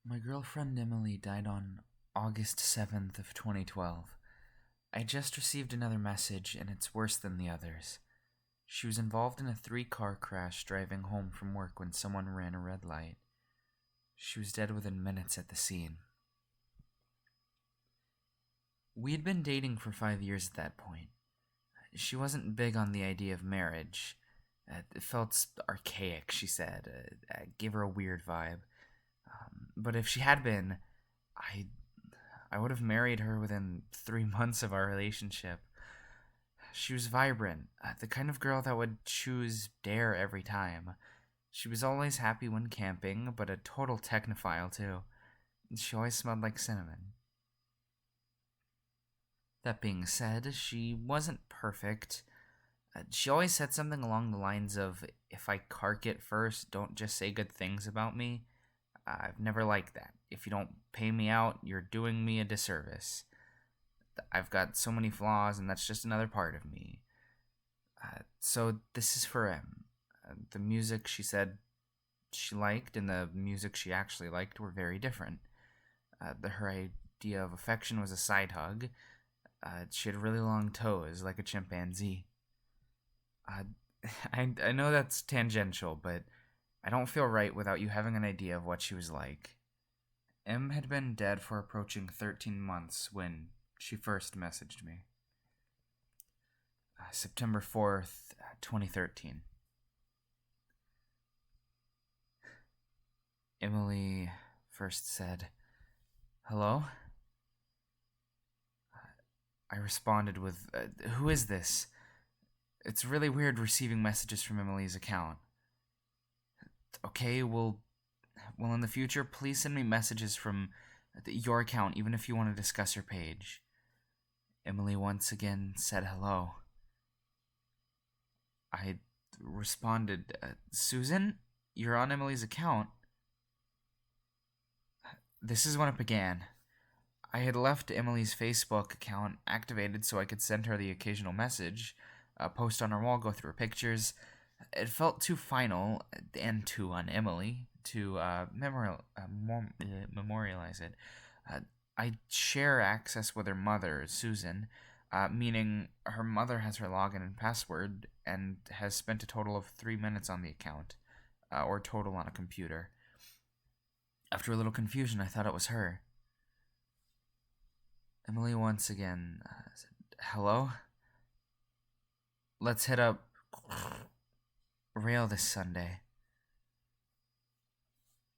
My girlfriend Emily died on August 7th of 2012. I just received another message and it's worse than the others. She was involved in a three-car crash driving home from work when someone ran a red light. She was dead within minutes at the scene. We had been dating for 5 years at that point. She wasn't big on the idea of marriage. It felt archaic, she said. Gave her a weird vibe. But if she had been, I I would have married her within 3 months of our relationship. She was vibrant, the kind of girl that would choose dare every time. She was always happy when camping, but a total technophile too. She always smelled like cinnamon. That being said, she wasn't perfect. She always said something along the lines of, if I cark it first, don't just say good things about me. I've never liked that. If you don't pay me out, you're doing me a disservice. I've got so many flaws, and that's just another part of me. So this is for Em. The music she said she liked and the music she actually liked were very different. Her idea of affection was a side hug. She had really long toes, like a chimpanzee. Uh, I know that's tangential, but I don't feel right without you having an idea of what she was like. Em had been dead for approaching 13 months when she first messaged me. September 4th, 2013. Emily first said, "Hello?" I responded with, "Who is this?" It's really weird receiving messages from Emily's account. Okay, well, in the future, please send me messages from your account, even if you want to discuss your page. Emily once again said hello. I responded, Susan, you're on Emily's account. This is when it began. I had left Emily's Facebook account activated so I could send her the occasional message, post on her wall, go through her pictures. It felt too final and too on Emily to memorialize it. I share access with her mother, Susan, meaning her mother has her login and password and has spent a total of 3 minutes on the account, or total on a computer. After a little confusion, I thought it was her. Emily once again said, "Hello? Let's hit up Rail this Sunday."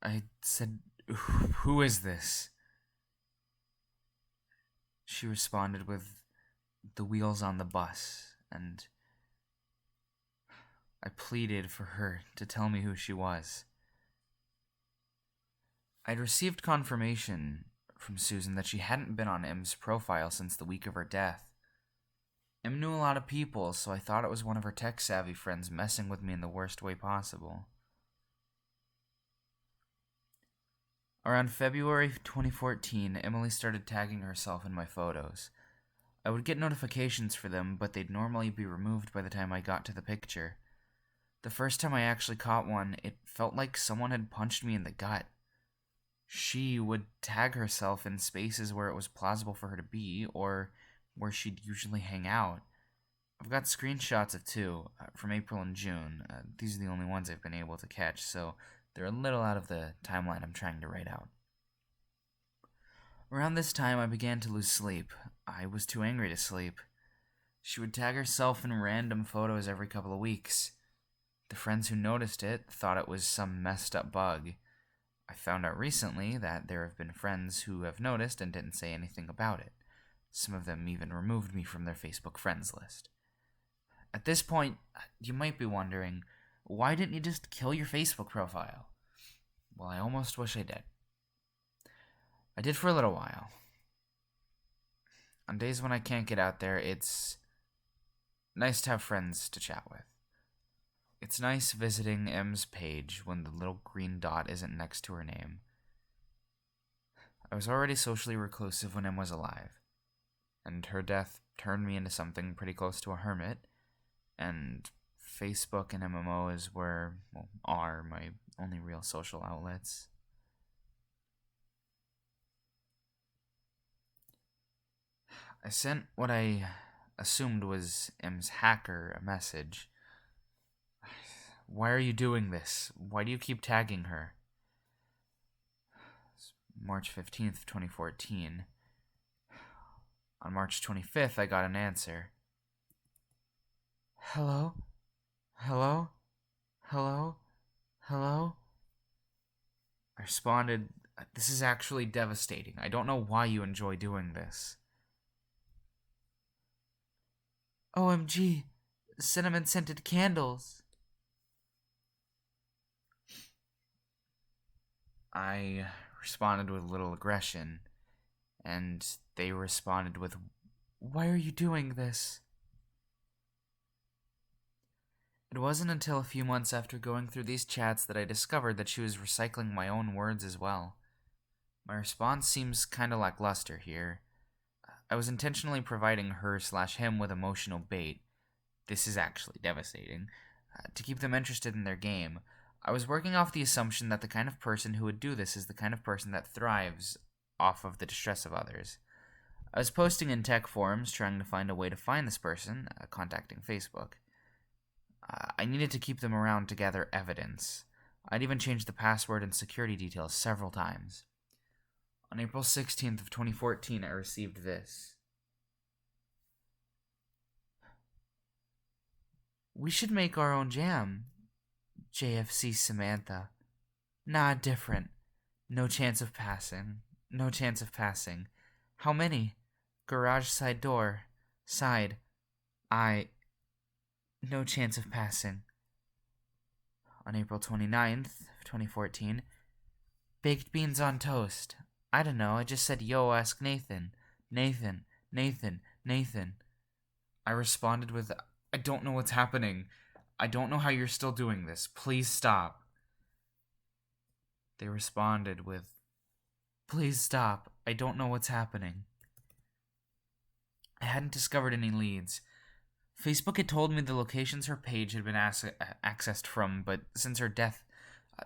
I said, "Who is this?" She responded with, "The wheels on the bus," and I pleaded for her to tell me who she was. I'd received confirmation from Susan that she hadn't been on M's profile since the week of her death. M knew a lot of people, so I thought it was one of her tech-savvy friends messing with me in the worst way possible. Around February 2014, Emily started tagging herself in my photos. I would get notifications for them, but they'd normally be removed by the time I got to the picture. The first time I actually caught one, it felt like someone had punched me in the gut. She would tag herself in spaces where it was plausible for her to be, or where she'd usually hang out. I've got screenshots of two, from April and June. These are the only ones I've been able to catch, so they're a little out of the timeline I'm trying to write out. Around this time, I began to lose sleep. I was too angry to sleep. She would tag herself in random photos every couple of weeks. The friends who noticed it thought it was some messed up bug. I found out recently that there have been friends who have noticed and didn't say anything about it. Some of them even removed me from their Facebook friends list. At this point, you might be wondering, why didn't you just kill your Facebook profile? Well, I almost wish I did. I did for a little while. On days when I can't get out there, it's nice to have friends to chat with. It's nice visiting M's page when the little green dot isn't next to her name. I was already socially reclusive when M was alive, and her death turned me into something pretty close to a hermit, and Facebook and MMOs are my only real social outlets. I sent what I assumed was M's hacker a message. Why are you doing this? Why do you keep tagging her? It's March 15th, 2014. On March 25th, I got an answer. Hello? Hello? Hello? Hello? I responded, this is actually devastating. I don't know why you enjoy doing this. OMG, cinnamon-scented candles. I responded with a little aggression, and they responded with, why are you doing this? It wasn't until a few months after going through these chats that I discovered that she was recycling my own words as well. My response seems kinda lackluster here. I was intentionally providing her/him with emotional bait. This is actually devastating. To keep them interested in their game. I was working off the assumption that the kind of person who would do this is the kind of person that thrives off of the distress of others. I was posting in tech forums trying to find a way to find this person, contacting Facebook. I needed to keep them around to gather evidence. I'd even changed the password and security details several times. On April 16th of 2014, I received this. We should make our own jam. JFC Samantha. Nah, different. No chance of passing. No chance of passing. How many? Garage side door. Side. No chance of passing. On April 29th of 2014, baked beans on toast. I don't know, I just said, yo, ask Nathan. Nathan. I responded with, I don't know what's happening. I don't know how you're still doing this. Please stop. They responded with, please stop. I don't know what's happening. I hadn't discovered any leads. Facebook had told me the locations her page had been accessed from, but since her death,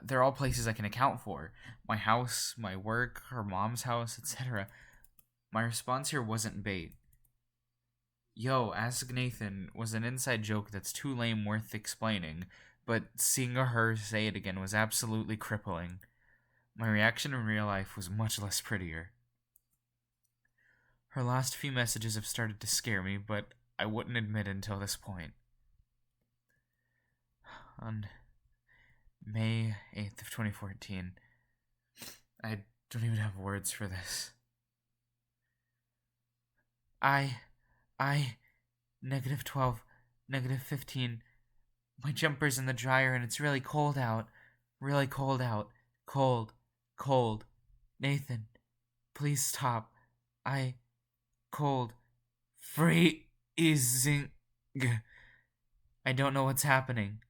they're all places I can account for. My house, my work, her mom's house, etc. My response here wasn't bait. Yo, ask Nathan was an inside joke that's too lame worth explaining, but seeing her say it again was absolutely crippling. My reaction in real life was much less prettier. Her last few messages have started to scare me, but I wouldn't admit it until this point. On May 8th of 2014, I don't even have words for this. -12, -15. My jumper's in the dryer and it's really cold out. Really cold out. Cold. Nathan, please stop. Cold. Freezing. I don't know what's happening.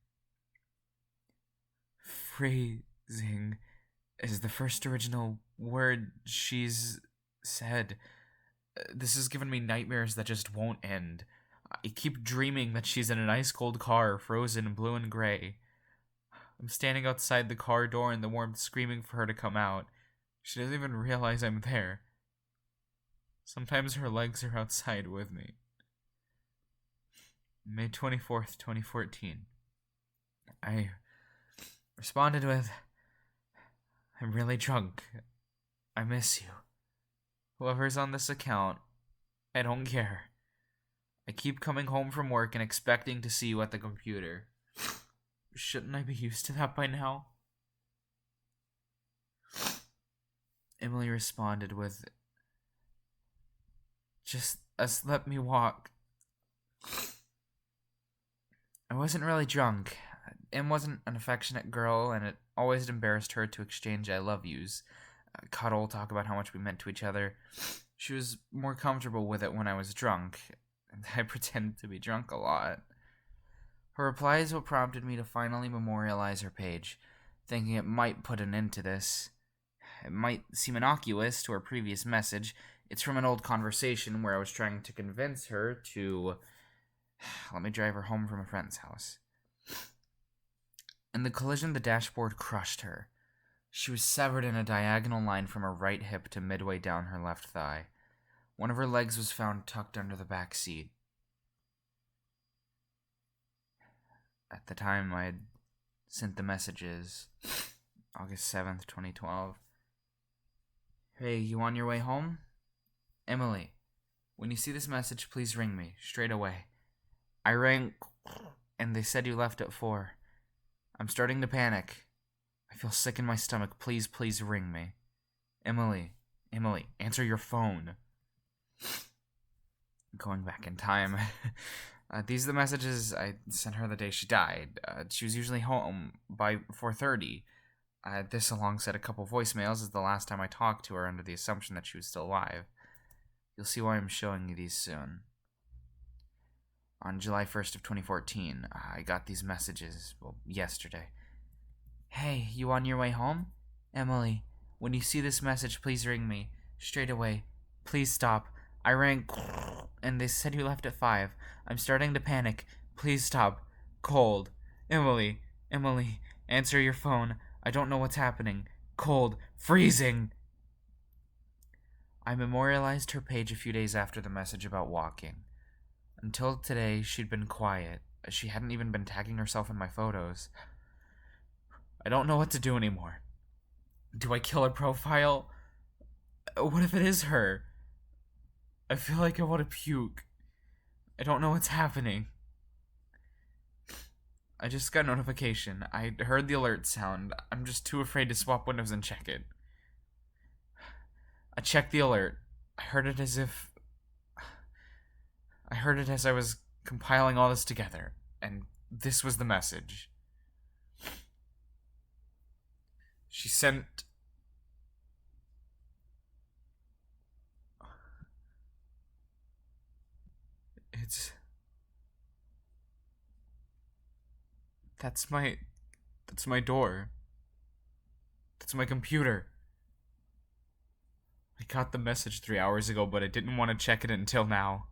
Freezing is the first original word she's said. This has given me nightmares that just won't end. I keep dreaming that she's in an ice-cold car, frozen blue and gray. I'm standing outside the car door in the warmth, screaming for her to come out. She doesn't even realize I'm there. Sometimes her legs are outside with me. May 24th, 2014. I responded with, I'm really drunk. I miss you. Whoever's on this account, I don't care. I keep coming home from work and expecting to see you at the computer. Shouldn't I be used to that by now? Emily responded with, just let me walk. I wasn't really drunk. Em wasn't an affectionate girl, and it always embarrassed her to exchange I love yous. Cuddle, talk about how much we meant to each other. She was more comfortable with it when I was drunk, and I pretended to be drunk a lot. Her reply is what prompted me to finally memorialize her page, thinking it might put an end to this. It might seem innocuous to her previous message. It's from an old conversation where I was trying to convince her to let me drive her home from a friend's house. In the collision, the dashboard crushed her. She was severed in a diagonal line from her right hip to midway down her left thigh. One of her legs was found tucked under the back seat. At the time, I had sent the messages. August 7th, 2012. Hey, you on your way home? Emily, when you see this message, please ring me, straight away. I rang, and they said you left at 4. I'm starting to panic. I feel sick in my stomach. Please, please ring me. Emily, answer your phone. Going back in time. These are the messages I sent her the day she died. She was usually home by 4:30. This, alongside a couple voicemails, is the last time I talked to her under the assumption that she was still alive. You'll see why I'm showing you these soon. On July 1st of 2014, I got these messages, yesterday. Hey, you on your way home? Emily, when you see this message, please ring me. Straight away. Please stop. I rang, and they said you left at 5. I'm starting to panic. Please stop. Cold. Emily, answer your phone. I don't know what's happening. Cold. Freezing. I memorialized her page a few days after the message about walking. Until today, she'd been quiet. She hadn't even been tagging herself in my photos. I don't know what to do anymore. Do I kill her profile? What if it is her? I feel like I want to puke. I don't know what's happening. I just got a notification. I heard the alert sound. I'm just too afraid to swap windows and check it. I checked the alert. I heard it as I was compiling all this together, and this was the message. She sent... That's my door. That's my computer. I got the message 3 hours ago, but I didn't want to check it until now.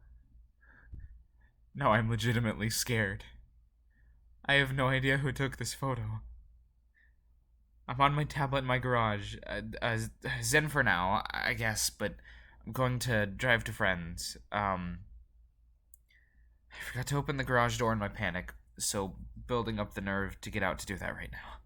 Now I'm legitimately scared. I have no idea who took this photo. I'm on my tablet in my garage. Zen for now, I guess, but I'm going to drive to friends. I forgot to open the garage door in my panic, so building up the nerve to get out to do that right now.